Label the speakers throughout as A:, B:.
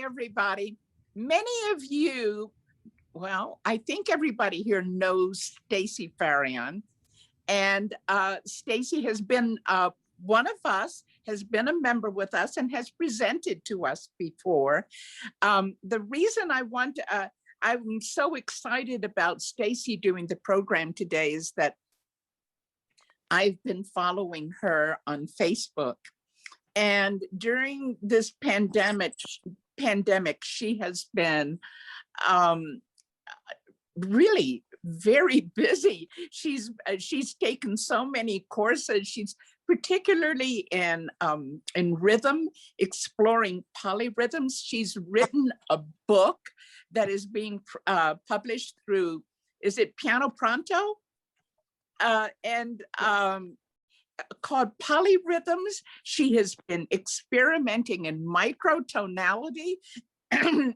A: everybody. Many of you, well, I think everybody here knows Stacy Fahrion. And Stacy has been one of us, has been a member with us and has presented to us before. The reason I'm so excited about Stacy doing the program today is that I've been following her on Facebook. And during this pandemic, she has been really very busy. She's taken so many courses. She's particularly in rhythm, exploring polyrhythms. She's written a book that is being published through, is it Piano Pronto? And called Polyrhythms. She has been experimenting in microtonality, and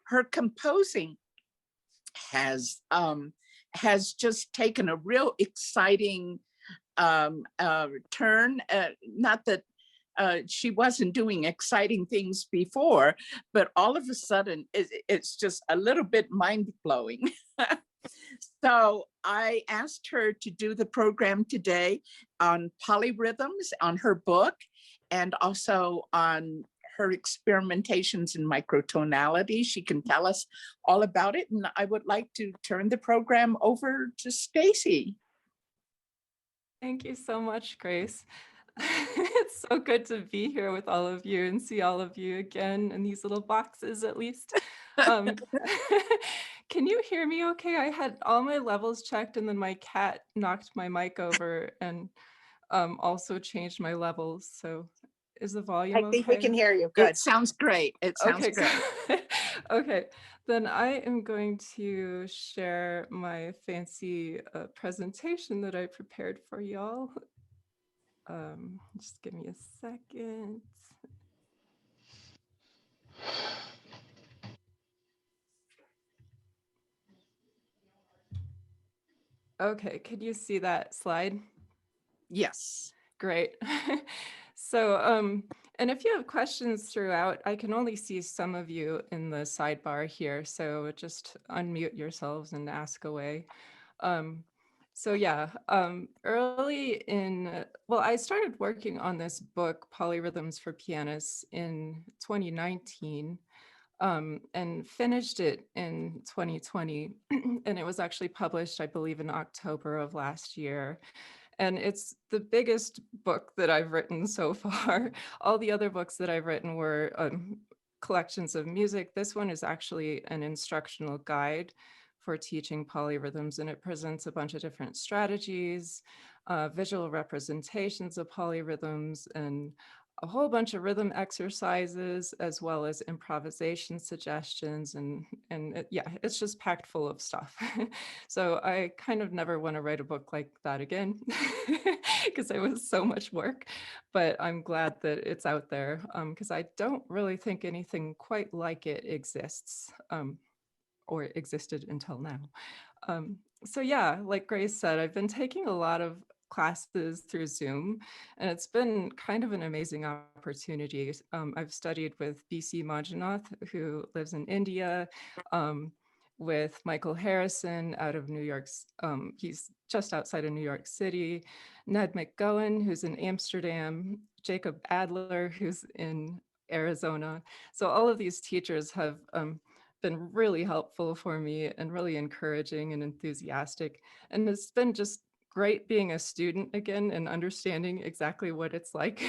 A: her composing has just taken a real exciting turn. Not that she wasn't doing exciting things before, but all of a sudden it's just a little bit mind-blowing. So I asked her to do the program today on polyrhythms, on her book, and also on her experimentations in microtonality. She can tell us all about it. And I would like to turn the program over to Stacy.
B: Thank you so much, Grace. It's so good to be here with all of you and see all of you again in these little boxes, at least. Can you hear me okay? I had all my levels checked and then my cat knocked my mic over and also changed my levels. So is the volume okay?
A: I think we can hear you. Good. It sounds great. It sounds great.
B: Okay, then I am going to share my fancy presentation that I prepared for y'all. Just give me a second. Okay, could you see that slide?
A: Yes.
B: Great. So, and if you have questions throughout, I can only see some of you in the sidebar here, so just unmute yourselves and ask away. So yeah, I started working on this book, Polyrhythms for Pianists, in 2019. And finished it in 2020, and it was actually published, I believe, in October of last year. And it's the biggest book that I've written so far. All the other books that I've written were collections of music. This one is actually an instructional guide for teaching polyrhythms, and it presents a bunch of different strategies, visual representations of polyrhythms, and a whole bunch of rhythm exercises, as well as improvisation suggestions. And yeah, it's just packed full of stuff. So I kind of never want to write a book like that again because it was so much work, but I'm glad that it's out there because I don't really think anything quite like it exists or existed until now. So yeah, like Grace said, I've been taking a lot of classes through Zoom, and it's been kind of an amazing opportunity. I've studied with BC Manjunath, who lives in India, with Michael Harrison out of New York. He's just outside of New York City, Ned McGowan, who's in Amsterdam, Jacob Adler, who's in Arizona. So all of these teachers have been really helpful for me and really encouraging and enthusiastic. And it's been just great being a student again and understanding exactly what it's like.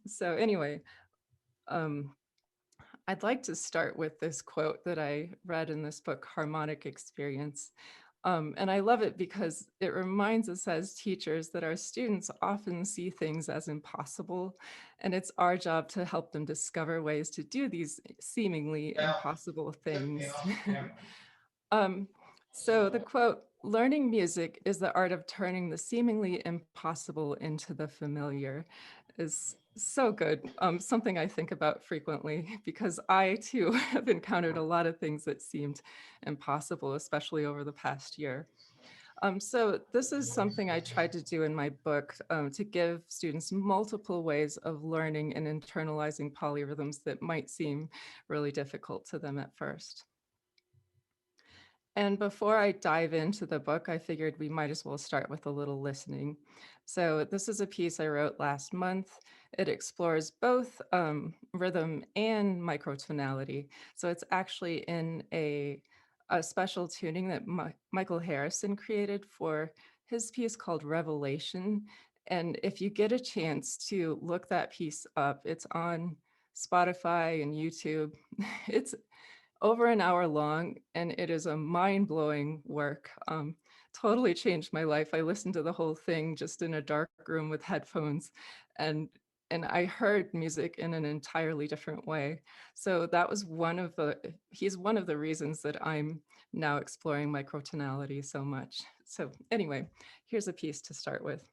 B: So anyway, I'd like to start with this quote that I read in this book, Harmonic Experience. And I love it because it reminds us as teachers that our students often see things as impossible, and it's our job to help them discover ways to do these seemingly impossible things. So the quote, "Learning music is the art of turning the seemingly impossible into the familiar," is so good. Something I think about frequently because I too have encountered a lot of things that seemed impossible, especially over the past year. So this is something I tried to do in my book, to give students multiple ways of learning and internalizing polyrhythms that might seem really difficult to them at first. And before I dive into the book, I figured we might as well start with a little listening. So this is a piece I wrote last month. It explores both rhythm and microtonality. So it's actually in a special tuning that Michael Harrison created for his piece called Revelation. And if you get a chance to look that piece up, it's on Spotify and YouTube. It's over an hour long, and it is a mind-blowing work. Totally changed my life. I listened to the whole thing just in a dark room with headphones, and I heard music in an entirely different way. So that was he's one of the reasons that I'm now exploring microtonality so much. So anyway, here's a piece to start with.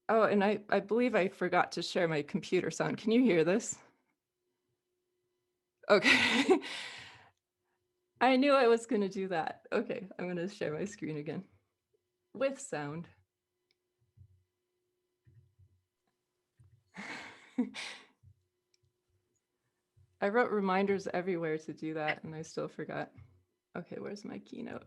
B: Oh, and I believe I forgot to share my computer sound. Can you hear this? Okay. I knew I was going to do that. Okay, I'm going to share my screen again with sound. I wrote reminders everywhere to do that, and I still forgot. Okay, where's my keynote?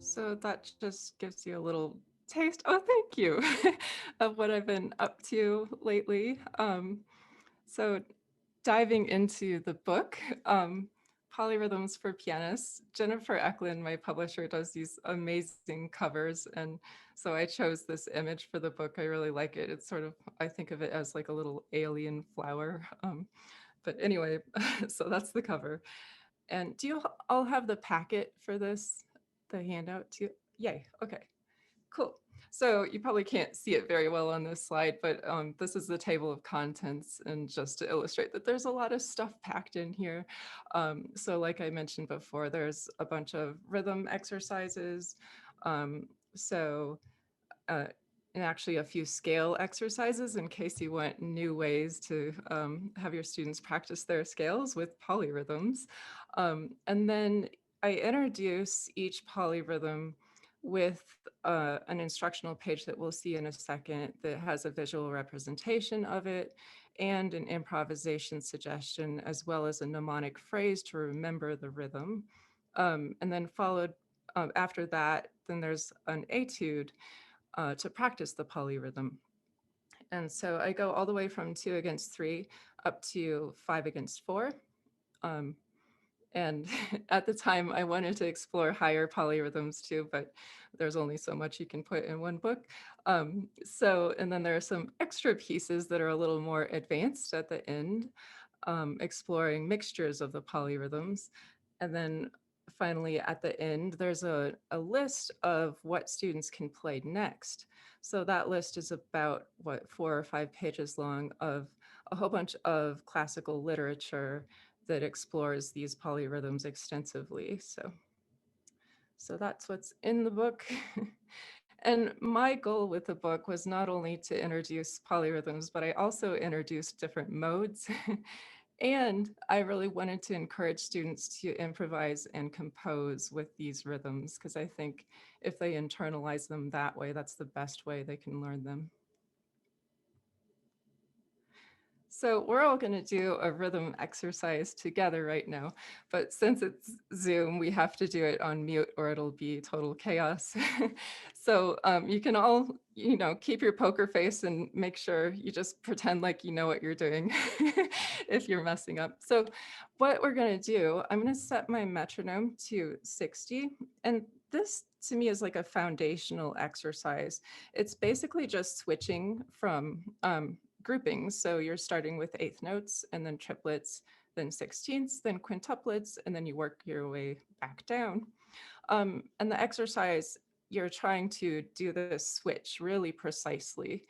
B: So that just gives you a little taste, oh, thank you, of what I've been up to lately. So diving into the book, Polyrhythms for Pianists. Jennifer Eklund, my publisher, does these amazing covers. And so I chose this image for the book. I really like it. It's sort of, I think of it as like a little alien flower. But anyway, so that's the cover. And do you all have the packet for this, the handout too? Yay, okay. Cool. So you probably can't see it very well on this slide, but this is the table of contents, and just to illustrate that there's a lot of stuff packed in here. So like I mentioned before, there's a bunch of rhythm exercises. Um, so uh, and actually a few scale exercises in case you want new ways to have your students practice their scales with polyrhythms. And then I introduce each polyrhythm with an instructional page that we'll see in a second that has a visual representation of it and an improvisation suggestion, as well as a mnemonic phrase to remember the rhythm. And then followed after that, then there's an etude to practice the polyrhythm. And so I go all the way from 2 against 3 up to 5 against 4. Um, and at the time, I wanted to explore higher polyrhythms too, but there's only so much you can put in one book. And then there are some extra pieces that are a little more advanced at the end, exploring mixtures of the polyrhythms. And then finally, at the end, there's a list of what students can play next. So that list is about, 4 or 5 pages long of a whole bunch of classical literature that explores these polyrhythms extensively. So that's what's in the book. And my goal with the book was not only to introduce polyrhythms, but I also introduced different modes. And I really wanted to encourage students to improvise and compose with these rhythms, because I think if they internalize them that way, that's the best way they can learn them. So we're all going to do a rhythm exercise together right now, but since it's Zoom, we have to do it on mute or it'll be total chaos. So you can all, keep your poker face and make sure you just pretend like you know what you're doing if you're messing up. So what we're going to do, I'm going to set my metronome to 60, and this to me is like a foundational exercise. It's basically just switching from groupings. So you're starting with eighth notes and then triplets, then sixteenths, then quintuplets, and then you work your way back down. And the exercise, you're trying to do this switch really precisely.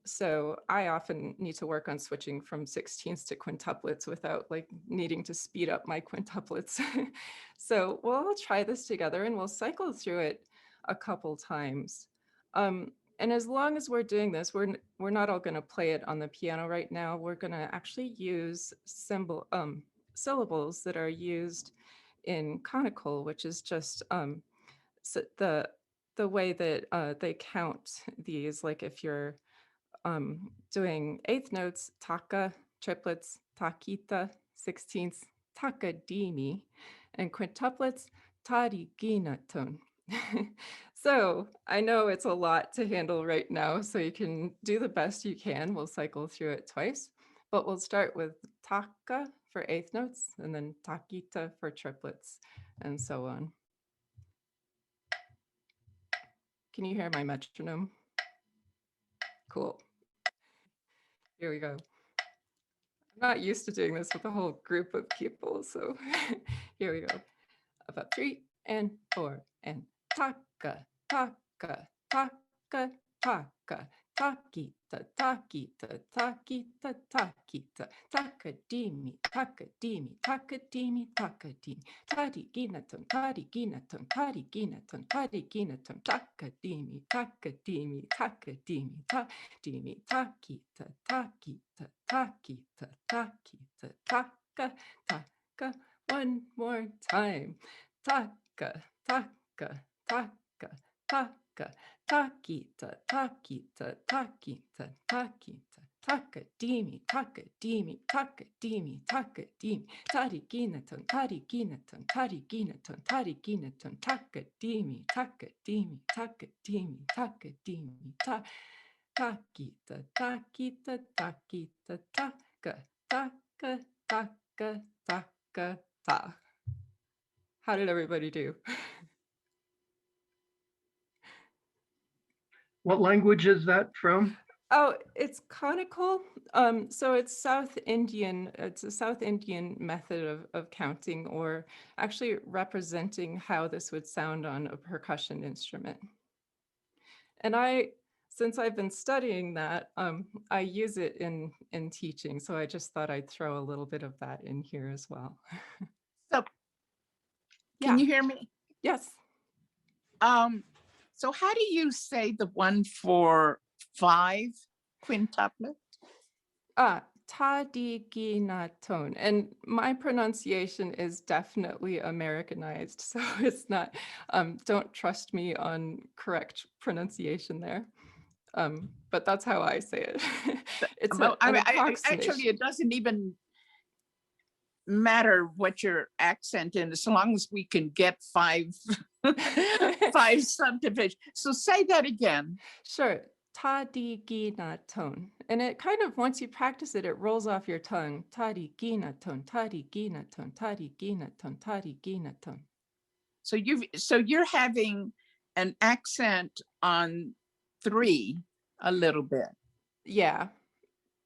B: So I often need to work on switching from sixteenths to quintuplets without like needing to speed up my quintuplets. So we'll all try this together and we'll cycle through it a couple times. And as long as we're doing this, we're not all going to play it on the piano right now. We're going to actually use syllables that are used in conical, which is just so the way that they count these. Like if you're doing eighth notes, taka, triplets, takita, sixteenths, takadimi, and quintuplets, tariginaton. So I know it's a lot to handle right now, so you can do the best you can. We'll cycle through it twice, but we'll start with taka for eighth notes and then takita for triplets and so on. Can you hear my metronome? Cool. Here we go. I'm not used to doing this with a whole group of people, so here we go. About 3 and 4 and taka, taka, taka, taka, takita, takita, takita, takita, takadimi, takadimi, takadimi, takadimi, tariginaton, tariginaton, tariginaton, tariginaton, takadimi, takadimi, takadimi, takadimi, takita, takita, takita, takita, taka, taka. One more time. Taka, taka, taka, taka, takita, takita, takita, takita, takadimi, takadimi, takadimi, takadimi, tariginaton, tariginaton, tariginaton, tariginaton, takadimi, takadimi, takadimi, takadimi, takita, takita, takita, taka, taka, taka, taka, ta. How did everybody do?
C: What language is that from?
B: Oh, it's conical. So it's South Indian. It's a South Indian method of counting, or actually representing how this would sound on a percussion instrument. And since I've been studying that, I use it in teaching. So I just thought I'd throw a little bit of that in here as well.
A: So can
B: Yeah.
A: you hear me?
B: Yes.
A: So how do you say the one for 5 quintuplet?
B: Tadiginaton. And my pronunciation is definitely Americanized. So it's not, don't trust me on correct pronunciation there. But that's how I say it. It's
A: Well,
B: an
A: actually, it
B: approximation.
A: doesn't even matter what your accent is, as long as we can get 5 5 subdivisions. So say that again.
B: Sure. Tadiginaton. And it kind of, once you practice it, it rolls off your tongue. Tadiginaton, tadiginaton, tadiginaton, tadiginaton.
A: So you're having an accent on 3 a little bit.
B: Yeah.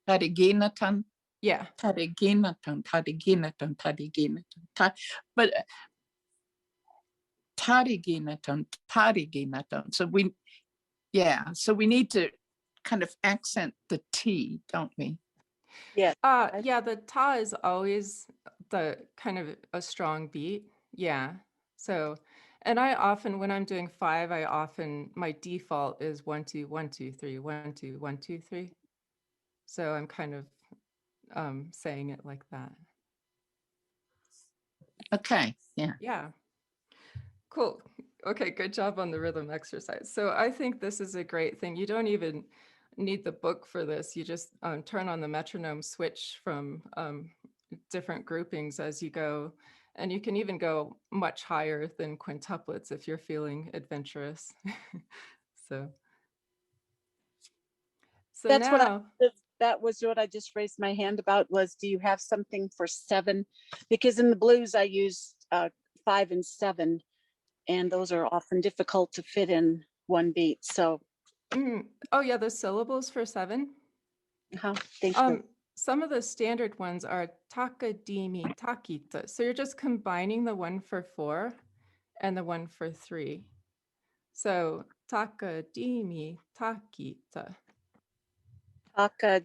A: Tadiginaton,
B: Yeah.
A: tadiginaton, tadiginaton, tadiginaton. But tadiginaton, tadiginaton. So we need to kind of accent the T, don't we?
D: Yeah.
B: Yeah, the ta is always the kind of a strong beat. Yeah. So, and I often, when I'm doing 5, my default is 1, 2, 1, 2, 3, 1, 2, 1, 2, 3. So I'm kind of saying it like that.
A: Okay, yeah.
B: Yeah. Cool. Okay, good job on the rhythm exercise. So I think this is a great thing. You don't even need the book for this. You just turn on the metronome, switch from different groupings as you go. And you can even go much higher than quintuplets if you're feeling adventurous. so, so
D: That's what
B: now,
D: that was what I just raised my hand about, was do you have something for 7? Because in the blues I use 5 and 7, and those are often difficult to fit in one beat. So
B: oh yeah, the syllables for 7.
D: thank you.
B: Some of the standard ones are takadimi takita. So you're just combining the one for 4 and the one for 3. So takadimi takita.
D: Taka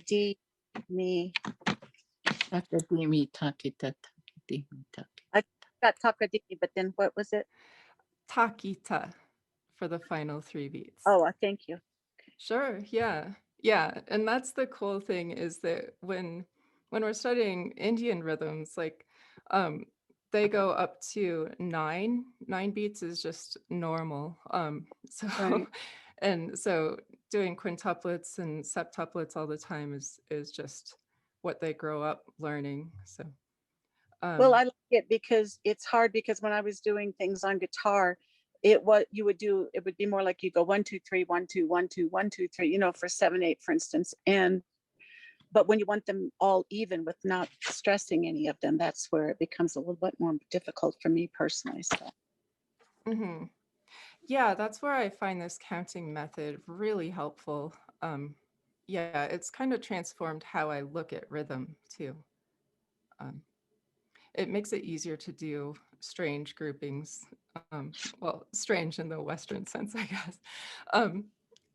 D: me.
A: Takadimi, takita, takadimi, takita.
D: I got takadimi, but then what was it?
B: Takita for the final 3 beats.
D: Oh, thank you.
B: Sure, yeah. Yeah, and that's the cool thing, is that when we're studying Indian rhythms, like they go up to 9. 9 beats is just normal. So
D: Right.
B: and so doing quintuplets and septuplets all the time is just what they grow up learning. So
D: Well, I like it because it's hard, because when I was doing things on guitar, it would be more like you go 1 2 3 1 2 1 2 1 2 3, for 7 8, for instance. But when you want them all even with not stressing any of them, that's where it becomes a little bit more difficult for me personally. So
B: mhm. Yeah, that's where I find this counting method really helpful. Yeah, it's kind of transformed how I look at rhythm too. It makes it easier to do strange groupings. Well, strange in the Western sense, I guess.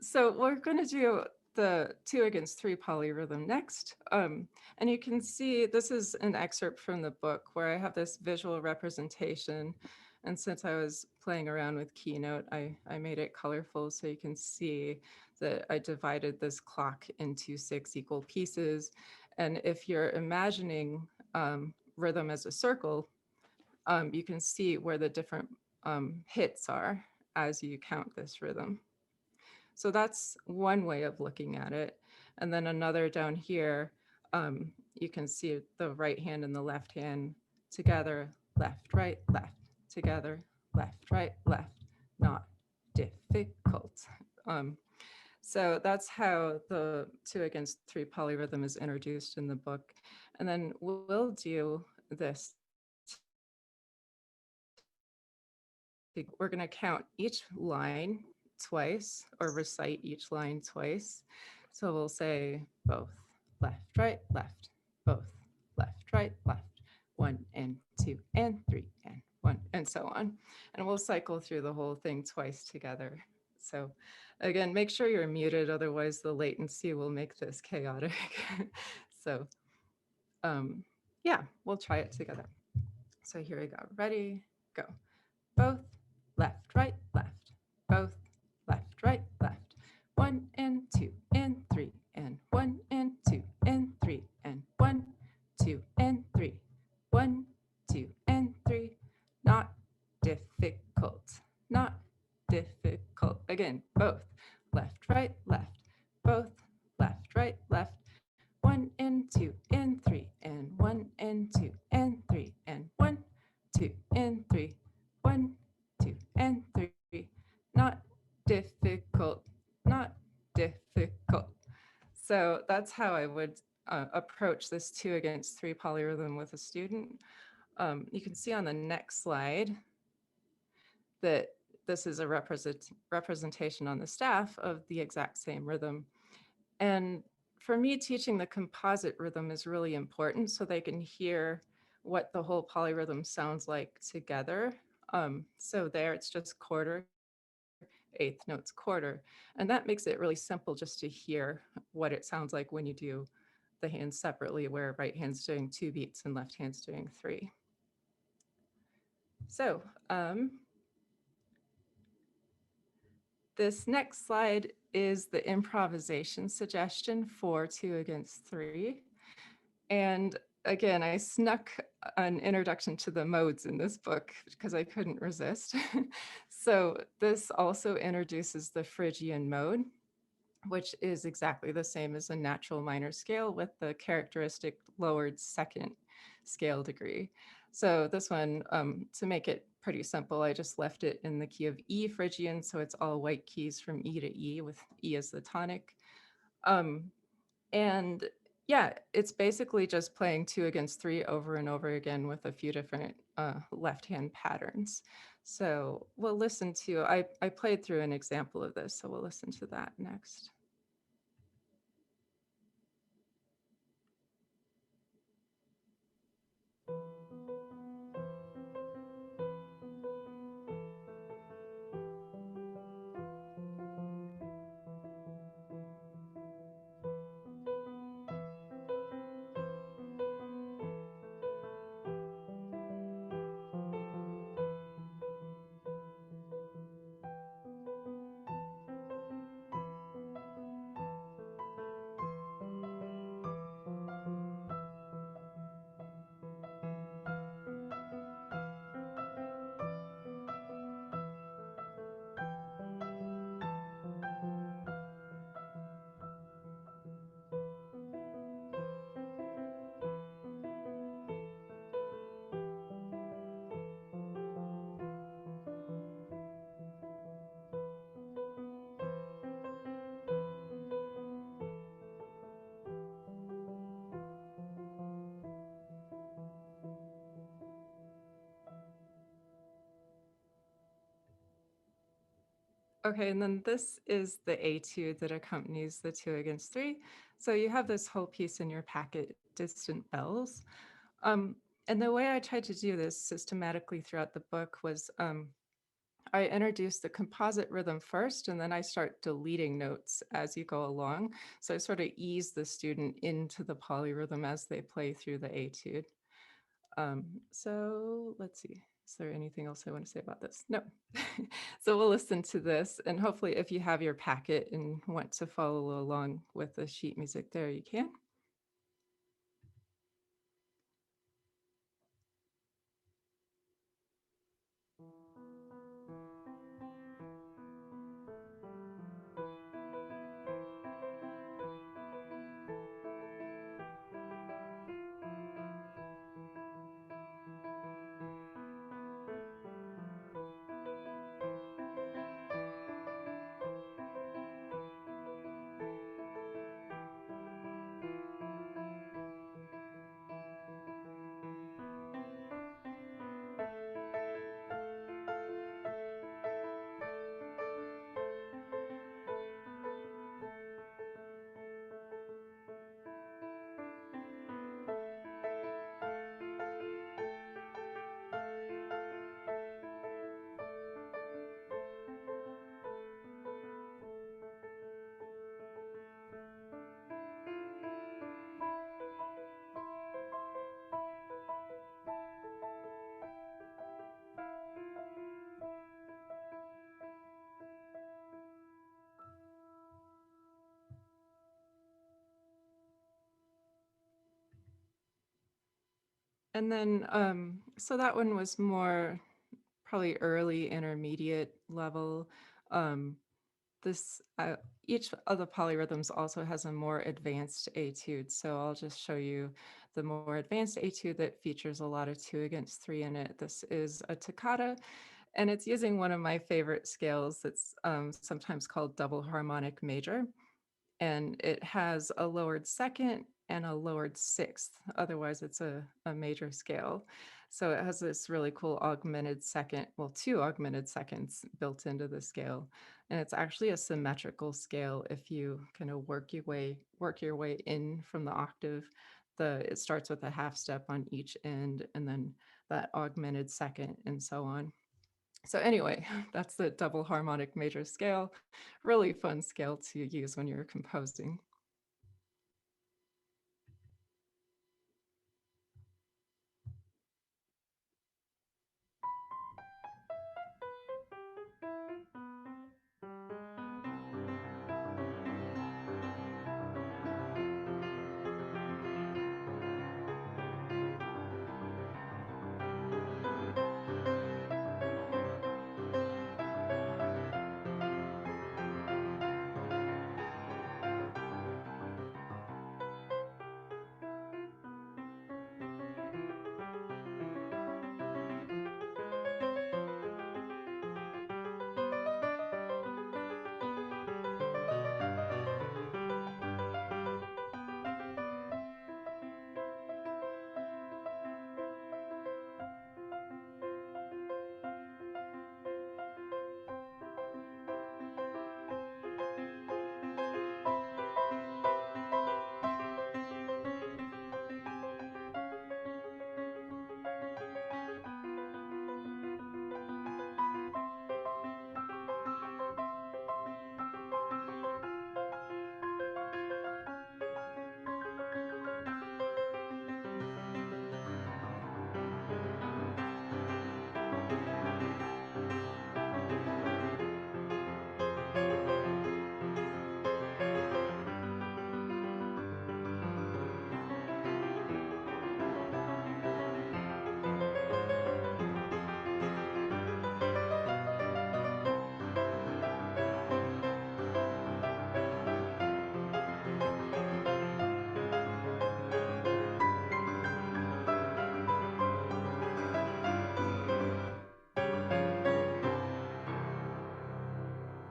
B: So we're going to do the 2 against 3 polyrhythm next. And you can see this is an excerpt from the book where I have this visual representation. And since I was playing around with Keynote, I made it colorful so you can see that I divided this clock into 6 equal pieces. And if you're imagining rhythm as a circle, you can see where the different hits are as you count this rhythm. So that's one way of looking at it. And then another down here, you can see the right hand and the left hand together, left, right, left, together, left, right, left, not difficult. So that's how the 2 against 3 polyrhythm is introduced in the book. And then we'll do this we're going to count each line twice or recite each line twice. So we'll say both, left, right, left, both, left, right, left, 1 and 2 and 3 and 1 and so on. And we'll cycle through the whole thing twice together. So again, make sure you're muted, otherwise the latency will make this chaotic. So yeah, we'll try it together. So here we go. Ready, go. Both, left, right, left. Both, left, right, left. 1 and 2 and 3 and 1 and 2 and 3 and 1, 2 and 3. 1, 2 and 3. Not difficult. Not difficult. Again, both. Left, right, left. Both, left, right, left. 1 and 2 and 3 and 1 and 2 and 3 and 1, 2 and 3. 1, 2 and 3. Not difficult. Not difficult. So that's how I would approach this 2 against 3 polyrhythm with a student. You can see on the next slide that this is a representation on the staff of the exact same rhythm. And for me, teaching the composite rhythm is really important so they can hear what the whole polyrhythm sounds like together. So there it's just quarter, eighth notes, quarter. And that makes it really simple just to hear what it sounds like when you do the hands separately, where right hand's doing 2 beats and left hand's doing 3. So this next slide is the improvisation suggestion for 2 against 3. And again, I snuck an introduction to the modes in this book because I couldn't resist. So this also introduces the Phrygian mode, which is exactly the same as a natural minor scale with the characteristic lowered second scale degree. So this one, to make it pretty simple, I just left it in the key of E Phrygian, so it's all white keys from E to E with E as the tonic. And yeah, it's basically just playing 2 against 3 over and over again with a few different left-hand patterns. So we'll listen to, I played through an example of this, so we'll listen to that next. Okay, and then this is the etude that accompanies the 2 against 3. So you have this whole piece in your packet, Distant Bells. And the way I tried to do this systematically throughout the book was I introduce the composite rhythm first, and then I start deleting notes as you go along. So I sort of ease the student into the polyrhythm as they play through the etude. So let's see. Is there anything else I want to say about this? No. So we'll listen to this, and hopefully if you have your packet and want to follow along with the sheet music there, you can. And then, so that one was more probably early intermediate level. Um, this each of the polyrhythms also has a more advanced etude. So I'll just show you the more advanced etude that features a lot of 2/3 in it. This is a toccata, and it's using one of my favorite scales that's sometimes called double harmonic major. And it has a lowered second and a lowered sixth. Otherwise, it's a major scale. So it has this really cool augmented second, well, two augmented seconds built into the scale. And it's actually a symmetrical scale if you kind of work your way in from the octave. It starts with a half step on each end and then that augmented second and so on. So anyway, that's the double harmonic major scale. Really fun scale to use when you're composing.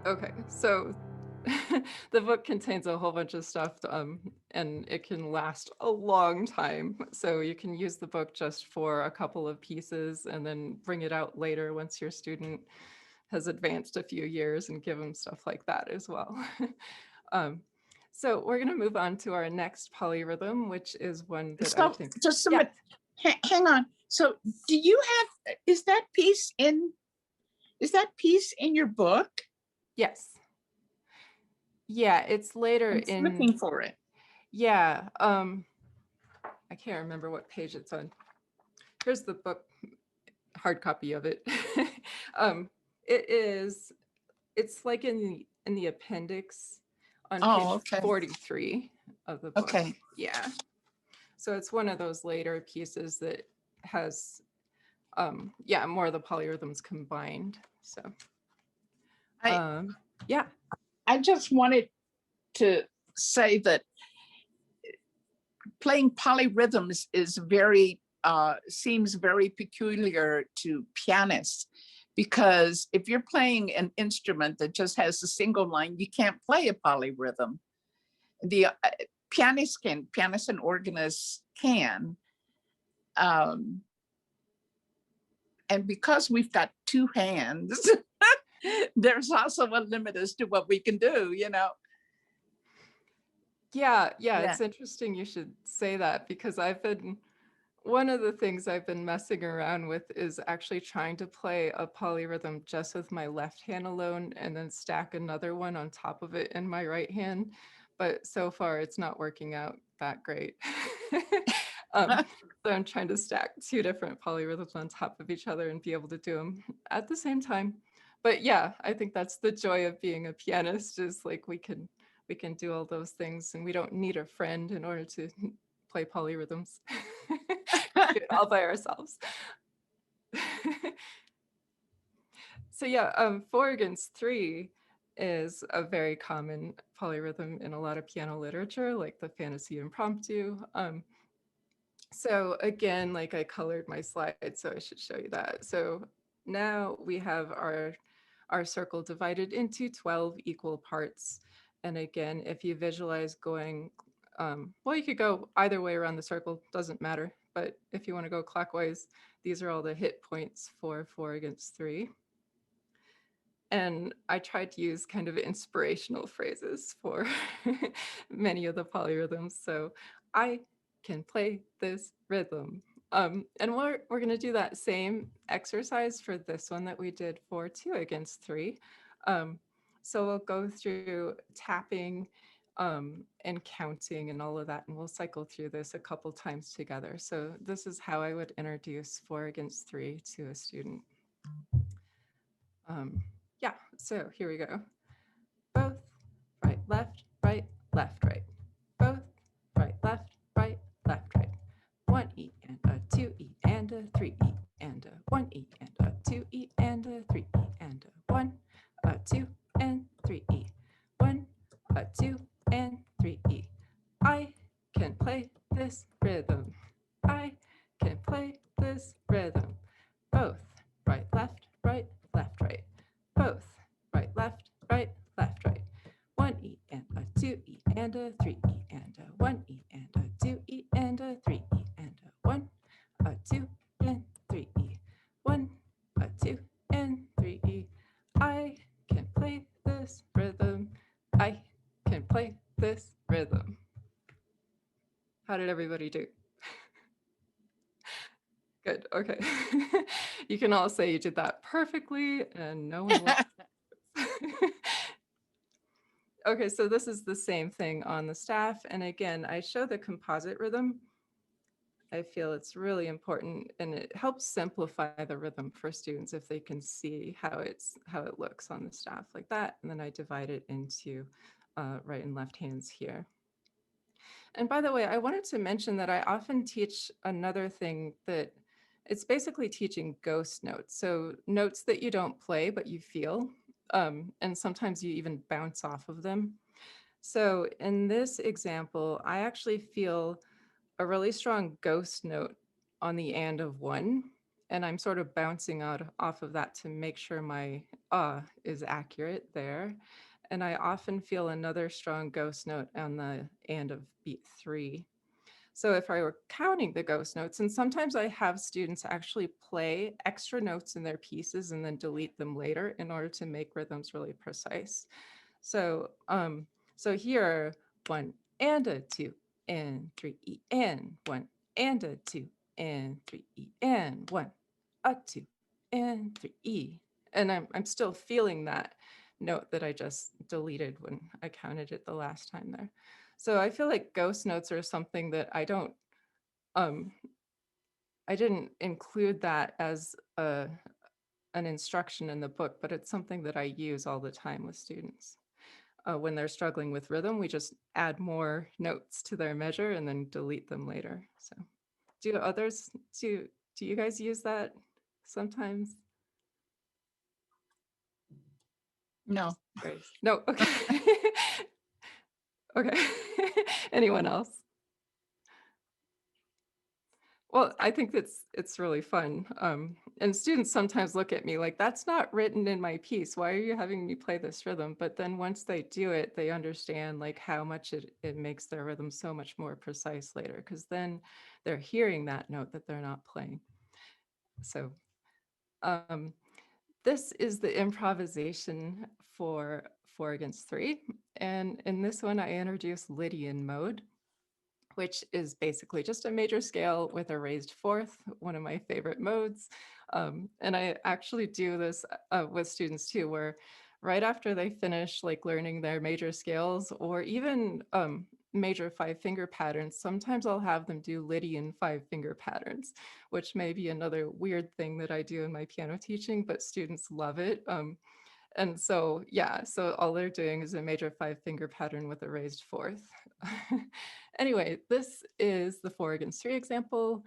B: Okay, so the book contains a whole bunch of stuff and it can last a long time. So you can use the book just for a couple of pieces and then bring it out later once your student has advanced a few years and give them stuff like that as well. um, so we're going to move on to our next polyrhythm, which is one that I
A: So
B: think.
A: just a
B: Yeah.
A: minute, hang on. So do you have, is that piece in your book?
B: Yes. Yeah, it's later
A: I'm
B: in.
A: looking for it.
B: Yeah. I can't remember what page it's on. Here's the book, hard copy of it. It's like in the appendix on page
A: Okay.
B: 43 of the book.
A: Okay.
B: Yeah. So it's one of those later pieces that has more of the polyrhythms combined. So yeah.
A: I just wanted to say that playing polyrhythms is seems very peculiar to pianists, because if you're playing an instrument that just has a single line, you can't play a polyrhythm. The pianists and organists can. And because we've got two hands, there's also a limit as to what we can do,
B: Yeah, it's interesting you should say that, because one of the things I've been messing around with is actually trying to play a polyrhythm just with my left hand alone and then stack another one on top of it in my right hand. But so far it's not working out that great. So I'm trying to stack two different polyrhythms on top of each other and be able to do them at the same time. But yeah, I think that's the joy of being a pianist, is like we can do all those things and we don't need a friend in order to play polyrhythms. do it all by ourselves. So yeah, 4-3 is a very common polyrhythm in a lot of piano literature, like the fantasy impromptu. So again, like I colored my slide, so I should show you that. So now we have our circle divided into 12 equal parts. And again, if you visualize going, well, you could go either way around the circle, doesn't matter. But if you want to go clockwise, these are all the hit points for 4-3. And I tried to use kind of inspirational phrases for many of the polyrhythms. So I can play this rhythm. And we're going to do that same exercise for this one that we did for 2-3. So we'll go through tapping and counting and all of that, and we'll cycle through this a couple times together. So this is how I would introduce 4-3 to a student. Yeah, so here we go. Both, right, left, right, left, right. Both, right, left, right, left, right. 1E and a 2E and a 3E and a 1E and a 2E and a 3E and a 1, a 2 and 3E. 1, a 2 and 3E. I can play this rhythm. I can play this rhythm. Both, right, left, right, left, right. Both, right, left, right, left, right. 1E and a 2E and a 3E and a 1E and a 2E and a 3E and a 1, a 2 and 3E. 1, a 2 and 3E. I can play this rhythm. I can play this rhythm. How did everybody do? Good, okay. You can all say you did that perfectly and no one will. Okay, so this is the same thing on the staff. And again, I show the composite rhythm. I feel it's really important and it helps simplify the rhythm for students if they can see how it looks on the staff like that. And then I divide it into right and left hands here. And by the way, I wanted to mention that I often teach another thing that it's basically teaching ghost notes. So notes that you don't play, but you feel. And sometimes you even bounce off of them. So in this example, I actually feel a really strong ghost note on the and of 1. And I'm sort of bouncing off of that to make sure my is accurate there. And I often feel another strong ghost note on the and of beat 3. So if I were counting the ghost notes, and sometimes I have students actually play extra notes in their pieces and then delete them later in order to make rhythms really precise. So, so here, 1 and a 2 and 3E and 1 and a 2 and 3E and 1, a 2 and 3E. And I'm still feeling that note that I just deleted when I counted it the last time there. So I feel like ghost notes are something that I didn't include that as an instruction in the book, but it's something that I use all the time with students. When they're struggling with rhythm, we just add more notes to their measure and then delete them later. So do others, do you guys use that sometimes?
A: No.
B: Grace? No, okay. Okay. Anyone else? Well, I think it's really fun. And students sometimes look at me like, that's not written in my piece. Why are you having me play this rhythm? But then once they do it, they understand like how much it makes their rhythm so much more precise later, because then they're hearing that note that they're not playing. So this is the improvisation for 4-3. And in this one, I introduce Lydian mode, which is basically just a major scale with a raised fourth, one of my favorite modes. And I actually do this with students too, where right after they finish like learning their major scales or even major 5-finger patterns, sometimes I'll have them do Lydian 5-finger patterns, which may be another weird thing that I do in my piano teaching, but students love it. And so, yeah, so all they're doing is a major 5-finger pattern with a raised fourth. Anyway, this is the 4-3 example.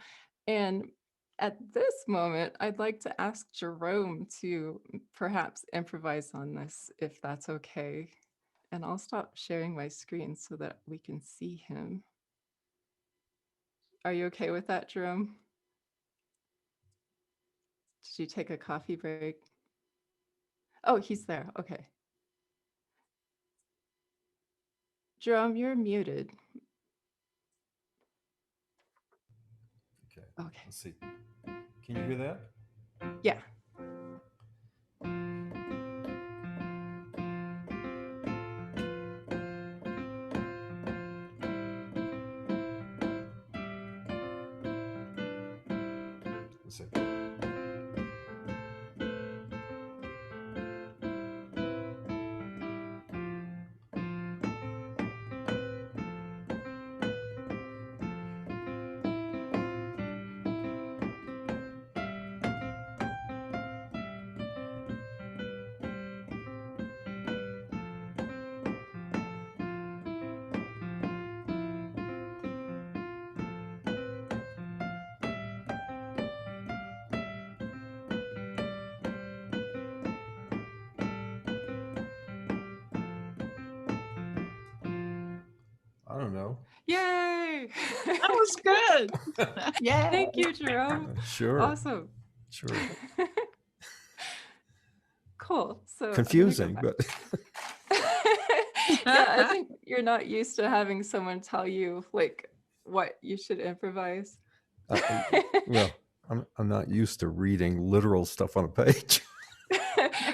B: And at this moment, I'd like to ask Jerome to perhaps improvise on this, if that's okay. And I'll stop sharing my screen so that we can see him. Are you okay with that, Jerome? Did you take a coffee break? Oh, he's there. Okay. Jerome, you're muted.
E: Okay.
B: Okay.
E: Let's see. Can you hear that?
B: Yeah.
E: Let's see. I don't know.
B: Yay!
A: That was good. Yeah.
B: Thank you, Jerome.
E: Sure.
B: Awesome.
E: Sure.
B: Cool. So I'm gonna go
E: Confusing,
B: back.
E: but
B: Yeah, I think you're not used to having someone tell you like what you should improvise.
E: well, I'm not used to reading literal stuff on a page.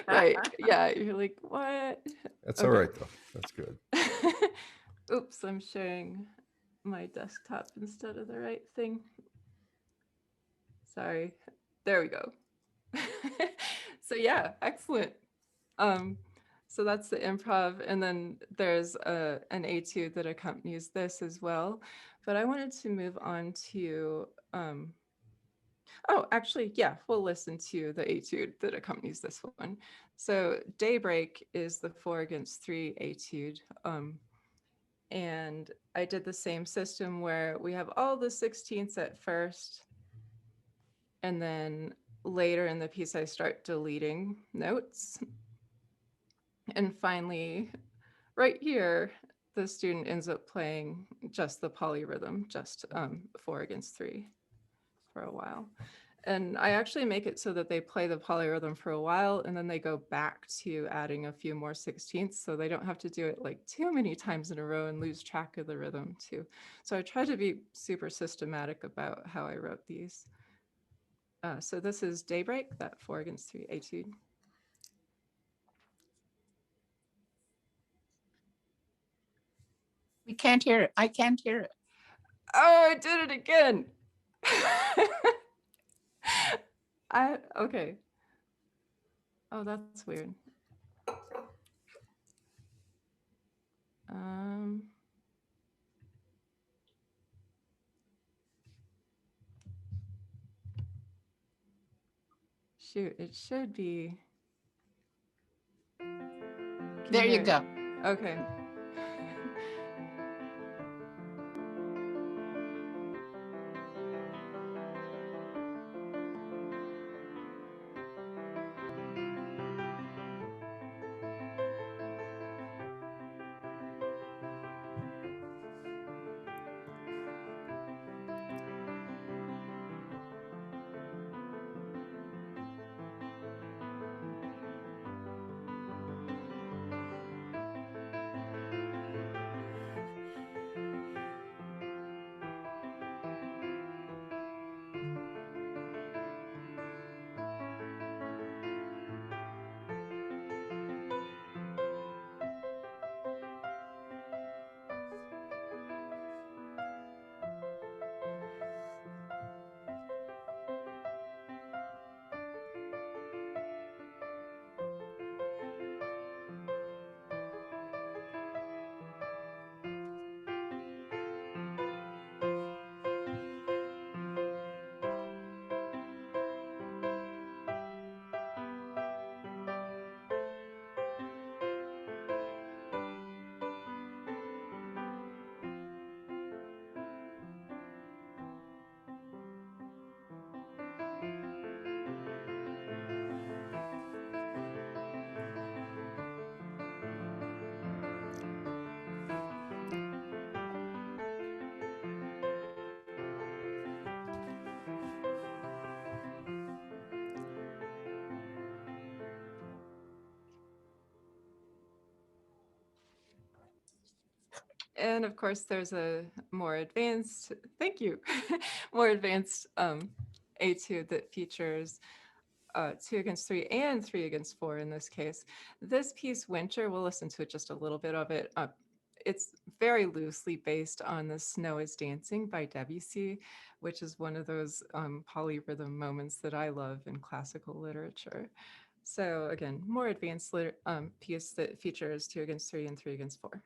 B: Right. Yeah, you're like, what?
E: That's all
B: Okay.
E: right though. That's good.
B: Oops, I'm sharing my desktop instead of the right thing. Sorry. There we go. So yeah, excellent. So that's the improv, and then there's an etude that accompanies this as well. But I wanted to move on to oh, actually, yeah, we'll listen to the etude that accompanies this one. So Daybreak is the 4-against-3 etude. And I did the same system where we have all the 16ths at first, and then later in the piece, I start deleting notes. And finally, right here, the student ends up playing just the polyrhythm, just 4-against-3 for a while. And I actually make it so that they play the polyrhythm for a while and then they go back to adding a few more 16ths so they don't have to do it like too many times in a row and lose track of the rhythm too. So I try to be super systematic about how I wrote these. So this is Daybreak, that 4-against-3 etude.
A: We can't hear it. I can't hear it.
B: Oh, I did it again. Okay. Oh, that's weird. Shoot, it should be.
A: There you go.
B: Okay. And of course, there's a more advanced, thank you, more advanced etude that features 2 against 3 and 3 against 4 in this case. This piece, Winter, we'll listen to just a little bit of it. It's very loosely based on The Snow is Dancing by Debussy, which is one of those polyrhythm moments that I love in classical literature. So again, more advanced piece that features 2 against 3 and 3 against 4.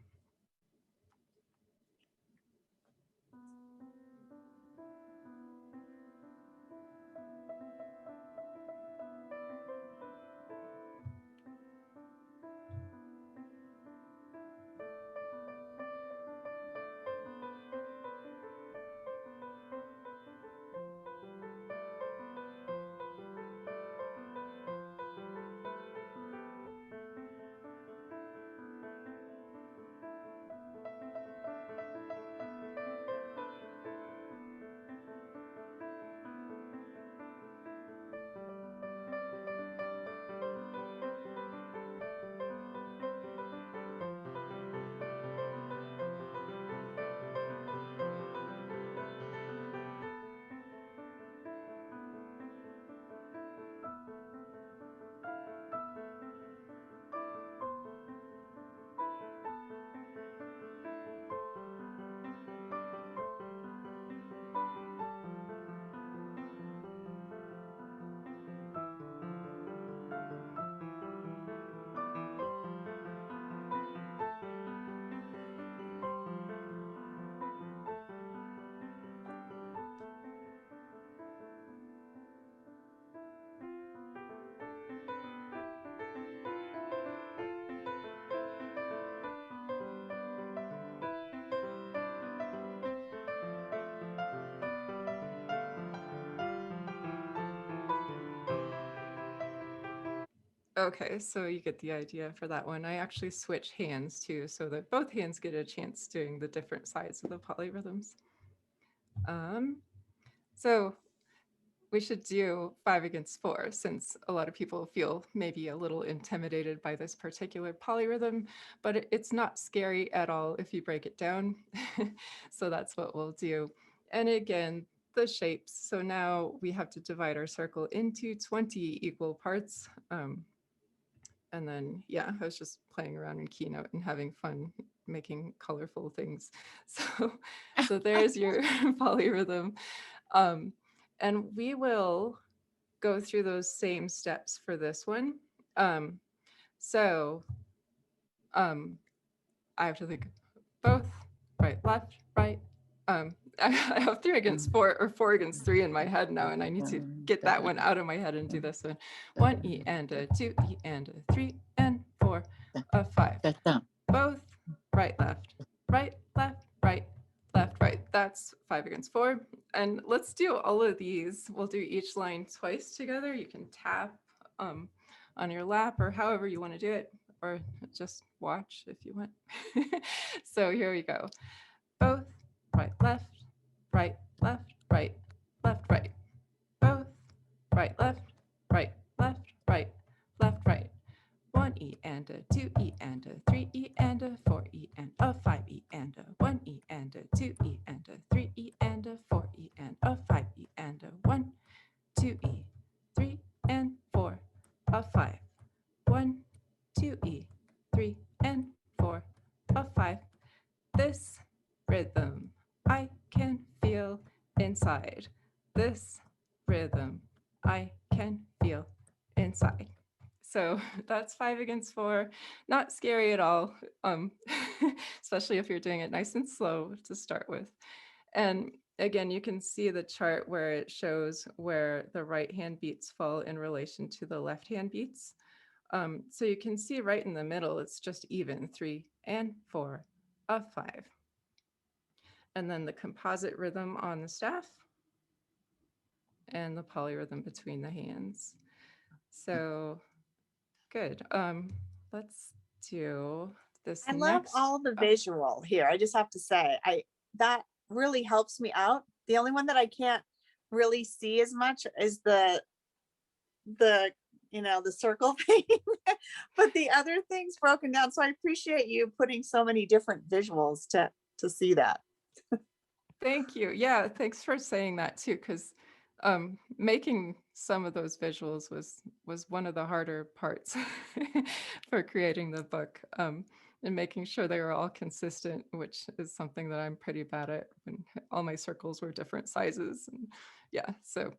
B: Okay, so you get the idea for that one. I actually switch hands too, so that both hands get a chance doing the different sides of the polyrhythms. So we should do 5 against 4, since a lot of people feel maybe a little intimidated by this particular polyrhythm, but it's not scary at all if you break it down. So that's what we'll do. And again, the shapes. So now we have to divide our circle into 20 equal parts. And then, yeah, I was just playing around in Keynote and having fun making colorful things. So there's your polyrhythm. And we will go through those same steps for this one. So I have to think both, right, left, right. I have 3 against 4 or 4 against 3 in my head now, and I need to get that one out of my head and do this one. 1 E and a 2 E and a 3 and 4, a 5. Both, right, left, right, left, right, left, right. That's 5 against 4. And let's do all of these. We'll do each line twice together. You can tap on your lap or however you want to do it, or just watch if you want. So here we go. Both, right, left, right, left, right, left, right. Both, right, left, right, left, right, left, right. 1 E and a 2 E and a 3 E and a 4 E and a 5 E and a 1 E and a 2 E and a 3 E and a 4 E and a 5 E and a 1, 2 E, 3 and 4, a 5. 1, 2 E, 3 and 4, a 5. This rhythm I can feel inside. This rhythm I can feel inside. So that's 5 against 4. Not scary at all, especially if you're doing it nice and slow to start with. And again, you can see the chart where it shows where the right hand beats fall in relation to the left hand beats. So you can see right in the middle, it's just even 3 and 4, a 5. And then the composite rhythm on the staff and the polyrhythm between the hands. So good. Let's do this
F: I love
B: next.
F: all the visual here. I just have to say, that really helps me out. The only one that I can't really see as much is the circle thing, but the other things broken down. So I appreciate you putting so many different visuals to to see that.
B: Thank you. Yeah, thanks for saying that too, because making some of those visuals was one of the harder parts for creating the book, and making sure they were all consistent, which is something that I'm pretty bad at when all my circles were different sizes. And yeah, so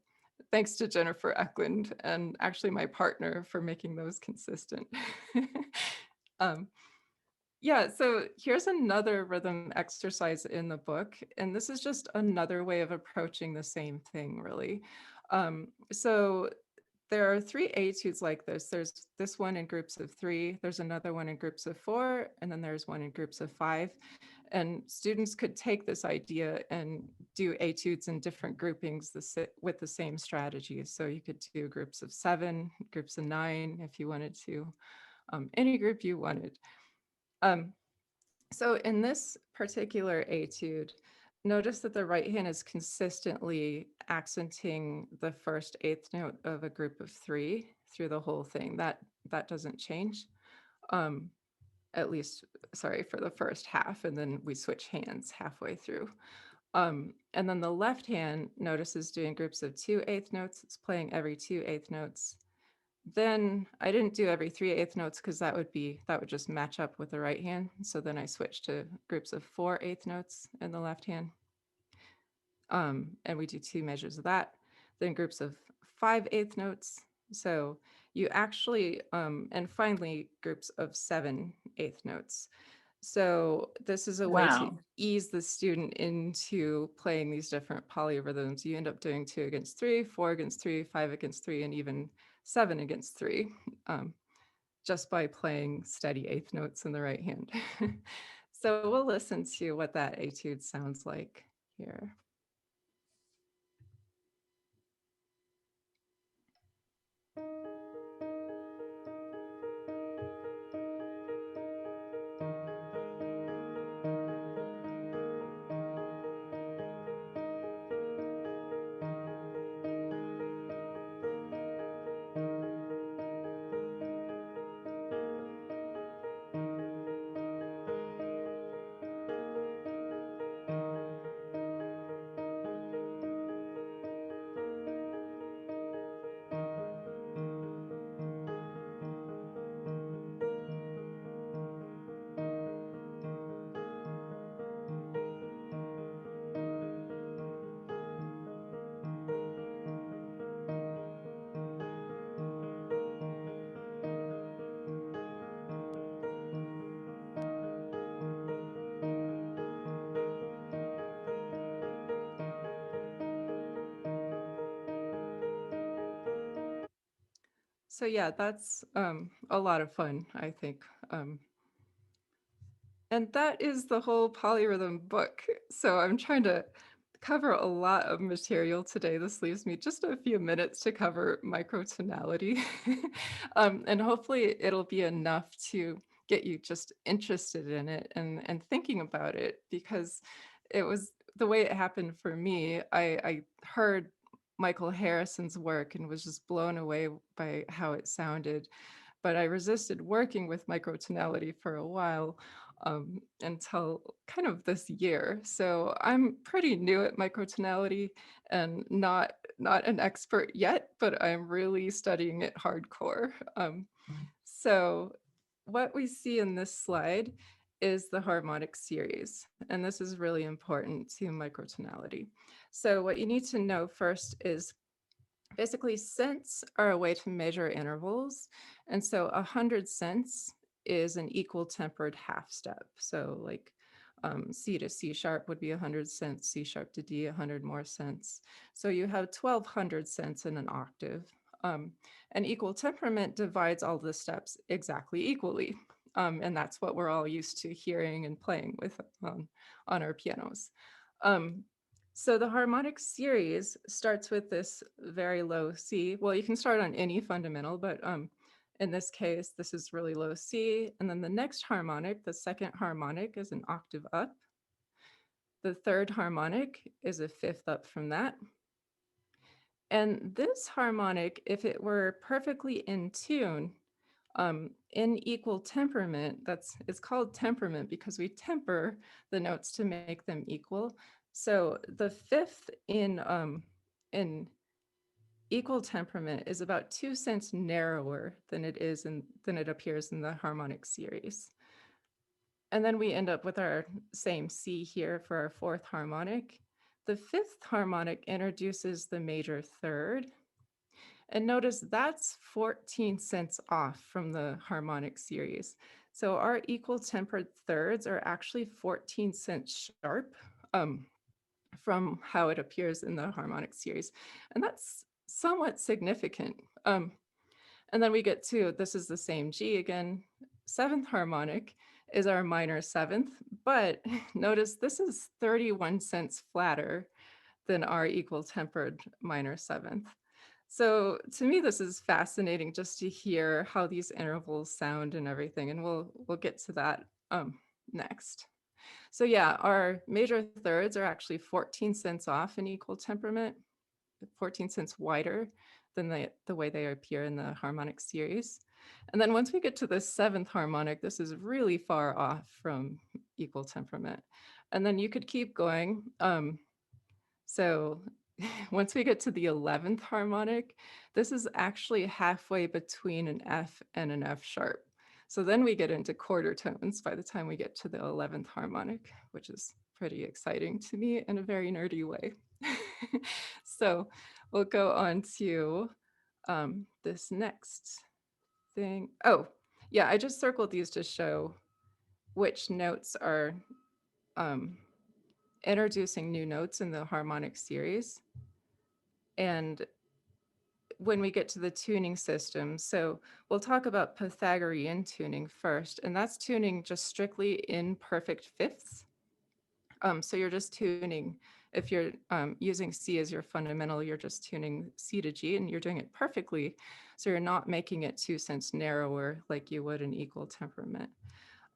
B: thanks to Jennifer Eklund and actually my partner for making those consistent. um, yeah, so here's another rhythm exercise in the book, and this is just another way of approaching the same thing, really. So there are 3 etudes like this. There's this one in groups of 3, there's another one in groups of 4, and then there's one in groups of 5. And students could take this idea and do etudes in different groupings with the same strategy. So you could do groups of 7, groups of 9, if you wanted to, any group you wanted. Um, so in this particular etude, notice that the right hand is consistently accenting the first eighth note of a group of 3 through the whole thing. That doesn't change, at least, sorry, for the first half, and then we switch hands halfway through. And then the left hand, notice, is doing groups of 2 eighth notes. It's playing every 2 eighth notes. Then I didn't do every 3 eighth notes because that would just match up with the right hand. So then I switched to groups of 4 eighth notes in the left hand. And we do 2 measures of that. Then groups of 5 eighth notes. So you actually, and finally groups of 7 eighth notes. So this is a way to
A: Wow.
B: ease the student into playing these different polyrhythms. You end up doing 2 against 3, 4 against 3, 5 against 3, and even 7 against 3, just by playing steady eighth notes in the right hand. So we'll listen to what that etude sounds like here. So yeah, that's a lot of fun, I think. And that is the whole polyrhythm book. So I'm trying to cover a lot of material today. This leaves me just a few minutes to cover microtonality. And hopefully it'll be enough to get you just interested in it and thinking about it, because it was the way it happened for me. I heard Michael Harrison's work and was just blown away by how it sounded. But I resisted working with microtonality for a while, until kind of this year. So I'm pretty new at microtonality and not an expert yet, but I'm really studying it hardcore. So what we see in this slide is the harmonic series, and this is really important to microtonality. So what you need to know first is basically cents are a way to measure intervals. And so 100 cents is an equal tempered half step. So like C to C sharp would be 100 cents, C sharp to D, 100 more cents. So you have 1200 cents in an octave. And equal temperament divides all the steps exactly equally. And that's what we're all used to hearing and playing with on our pianos. So the harmonic series starts with this very low C. Well, you can start on any fundamental, but in this case, this is really low C. And then the next harmonic, the second harmonic, is an octave up. The third harmonic is a fifth up from that. And this harmonic, if it were perfectly in tune, In equal temperament, it's called temperament because we temper the notes to make them equal. So the fifth in equal temperament is about 2 cents narrower than it appears in the harmonic series. And then we end up with our same C here for our fourth harmonic. The fifth harmonic introduces the major third. And notice that's 14 cents off from the harmonic series. So our equal tempered thirds are actually 14 cents sharp from how it appears in the harmonic series. And that's somewhat significant. And then we get to, this is the same G again, seventh harmonic is our minor seventh, but notice this is 31 cents flatter than our equal tempered minor seventh. So to me, this is fascinating just to hear how these intervals sound and everything, and we'll get to that next. So yeah, our major thirds are actually 14 cents off in equal temperament, 14 cents wider than the way they appear in the harmonic series. And then once we get to the seventh harmonic, this is really far off from equal temperament. And then you could keep going. So once we get to the 11th harmonic, this is actually halfway between an F and an F sharp. So then we get into quarter tones by the time we get to the 11th harmonic, which is pretty exciting to me in a very nerdy way. So we'll go on to this next thing. Oh, yeah, I just circled these to show which notes are introducing new notes in the harmonic series. And when we get to the tuning system, so we'll talk about Pythagorean tuning first, and that's tuning just strictly in perfect fifths. So you're just tuning, if you're using C as your fundamental, you're just tuning C to G and you're doing it perfectly. So you're not making it 2 cents narrower like you would in equal temperament.